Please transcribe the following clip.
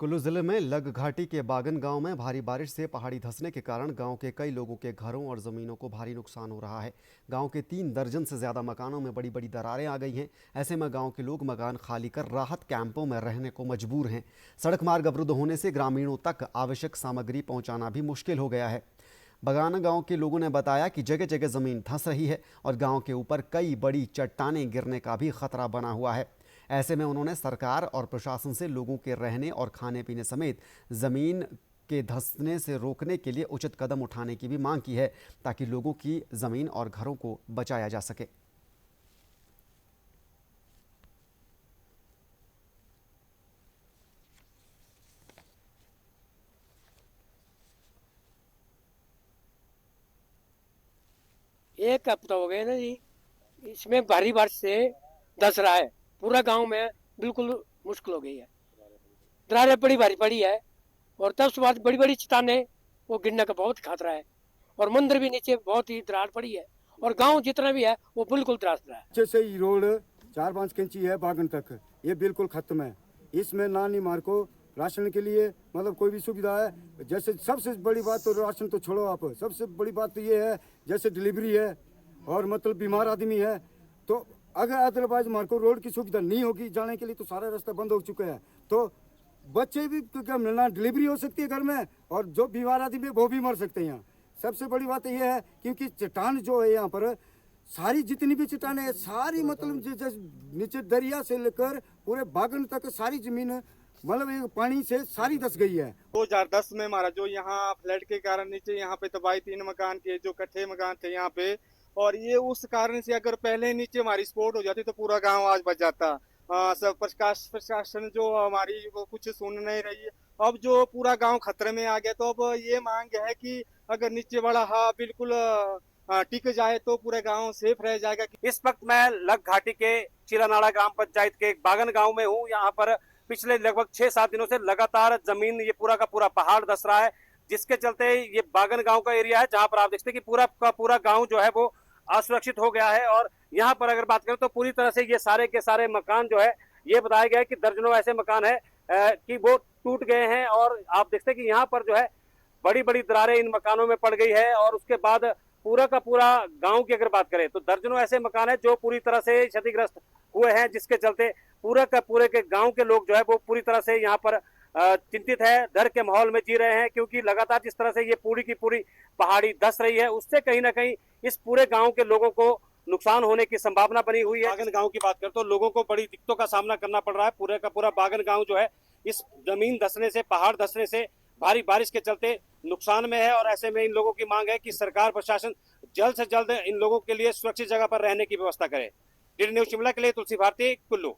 कुल्लू जिले में लग घाटी के बागन गांव में भारी बारिश से पहाड़ी धंसने के कारण गांव के कई लोगों के घरों और जमीनों को भारी नुकसान हो रहा है। गांव के 3 दर्जन से ज्यादा मकानों में बड़ी बड़ी दरारें आ गई हैं। ऐसे में गांव के लोग मकान खाली कर राहत कैंपों में रहने को मजबूर हैं। सड़क मार्ग अवरुद्ध होने से ग्रामीणों तक आवश्यक सामग्री पहुंचाना भी मुश्किल हो गया है। बगाना गांव के लोगों ने बताया कि जगह जगह जमीन धंस रही है और गांव के ऊपर कई बड़ी चट्टानें गिरने का भी खतरा बना हुआ है। ऐसे में उन्होंने सरकार और प्रशासन से लोगों के रहने और खाने पीने समेत जमीन के धंसने से रोकने के लिए उचित कदम उठाने की भी मांग की है, ताकि लोगों की जमीन और घरों को बचाया जा सके। एक हफ्ता हो गया ना जी। इसमें भारी बारिश से धस रहा है पूरा गांव में, बिल्कुल मुश्किल हो गई है। दरारें बड़ी भारी पड़ी है और तब से बाद बड़ी बड़ी चट्टाने वो गिरने का बहुत खतरा है। और मंदिर भी नीचे बहुत ही दरार पड़ी है और गांव जितना भी है वो बिल्कुल त्रास रहा है। अच्छे से ये रोड 4-5 इंची है बागन तक, ये बिल्कुल खत्म है। इसमें नानी मार को राशन के लिए मतलब कोई भी सुविधा है। जैसे सबसे बड़ी बात तो राशन तो छोड़ो आप, सबसे बड़ी बात तो ये है जैसे डिलीवरी है और मतलब बीमार आदमी है, तो अगर अदरवाइज मार को रोड की सुविधा नहीं होगी जाने के लिए तो सारे रास्ते बंद हो चुके हैं। तो बच्चे भी ना डिलीवरी हो सकती है घर में और जो बीमार आदमी है वो भी मर सकते हैं यहाँ। सबसे बड़ी बात ये है क्योंकि चट्टान जो है यहाँ पर सारी जितनी भी चट्टानें हैं सारी मतलब नीचे दरिया से लेकर पूरे बागन तक सारी जमीन मतलब पानी से सारी धंस गई है। 2010 में हमारा जो यहाँ फ्लड के कारण नीचे यहाँ पे तबाही 3 मकान के जो कट्ठे मकान थे यहाँ पे, और ये उस कारण से अगर पहले नीचे हमारी स्पॉट हो जाती तो पूरा गांव आज बच जाता। सब प्रशासन जो हमारी वो कुछ सुन नहीं रही है। अब जो पूरा गांव खतरे में आ गया, तो अब ये मांग है कि अगर नीचे वाला बिल्कुल टिक जाए तो पूरे गांव सेफ रह जाएगा। इस वक्त मैं लग घाटी के चिलानाड़ा ग्राम पंचायत के बागन गांव में हूं। यहाँ पर पिछले लगभग 6-7 दिनों से लगातार जमीन ये पूरा का पूरा पहाड़ धस रहा है, जिसके चलते ये बागन गांव का एरिया है जहां पर आप देखते हैं कि पूरा का पूरा गांव जो है वो असुरक्षित हो गया है। और यहाँ पर अगर बात करें तो पूरी तरह से ये सारे के सारे मकान जो है, ये बताया गया है कि दर्जनों ऐसे मकान है कि वो टूट गए हैं। और आप देखते हैं कि यहाँ पर जो है बड़ी बड़ी दरारें इन मकानों में पड़ गई है। और उसके बाद पूरा का पूरा गांव की अगर बात करें तो दर्जनों ऐसे मकान है जो पूरी तरह से क्षतिग्रस्त हुए हैं, जिसके चलते पूरे का पूरे के गांव के लोग जो है वो पूरी तरह से यहाँ पर चिंतित है, डर के माहौल में जी रहे हैं। क्योंकि लगातार जिस तरह से ये पूरी की पूरी पहाड़ी धस रही है, उससे कहीं ना कहीं इस पूरे गांव के लोगों को नुकसान होने की संभावना बनी हुई है। बागन गांव की बात करें तो लोगों को बड़ी दिक्कतों का सामना करना पड़ रहा है। पूरे का पूरा बागन गांव जो है इस जमीन धसने से, पहाड़ धसने से, भारी बारिश के चलते नुकसान में है। और ऐसे में इन लोगों की मांग है कि सरकार प्रशासन जल्द से जल्द इन लोगों के लिए सुरक्षित जगह पर रहने की व्यवस्था करे। डीडी न्यूज शिमला के लिए तुलसी भारती, कुल्लू।